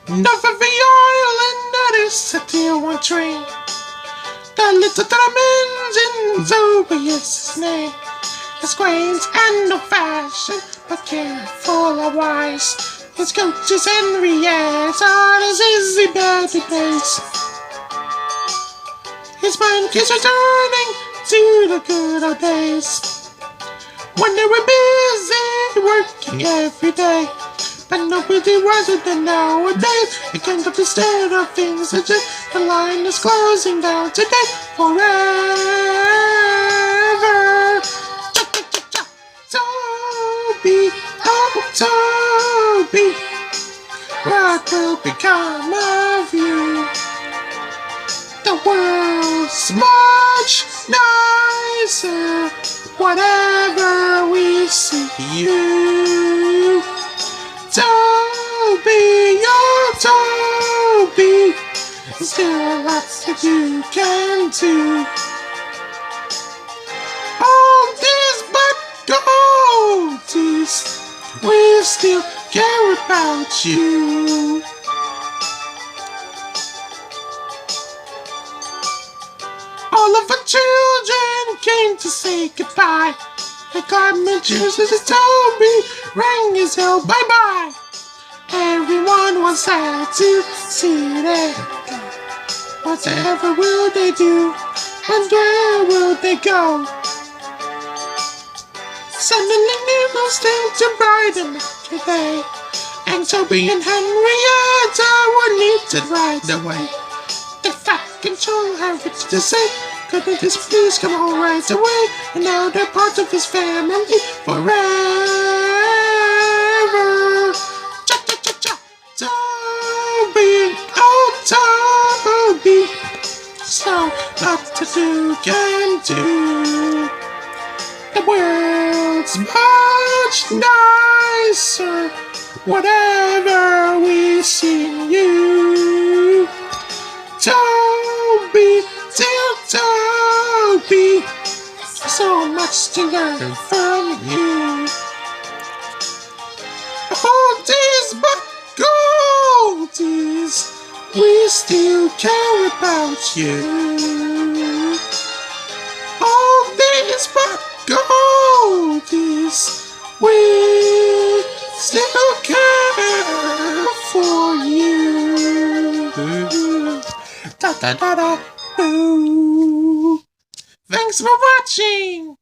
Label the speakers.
Speaker 1: North of the island, that is a tier 1 train. The little diamonds in Toby is his name. His quaint and no fashion, but careful and wise. His coaches and Riettes on his easy baby pace. His mind keeps returning to the good old days when they were busy working every day. But nobody wasn't there nowadays. It can't up the state of things. It's just the line is closing down today forever. Toby, oh Toby, what will become of you? The world's much nicer whatever we see you. Toby, oh Toby, still lots that you can do. All these but goldies, we still care about you. All of our children came to say goodbye. The government chooses to Toby, rang his hell bye-bye. Everyone was sad to see them go. Whatever will they do, and where will they go? Suddenly Nemo seemed to brighten up today, and Toby and Henrietta were needed right away. The fact control have it to say. Couldn't this please come all right away? And now they're part of his family forever. Cha-cha-cha-cha, Toby, oh Toby, so lots to do can do. The world's much nicer whatever we see you. Toby, dear Toby, so much to learn from you. All these but goldies, we still care about you. All these but goldies, we still care for you. Da da da da. Thanks for watching.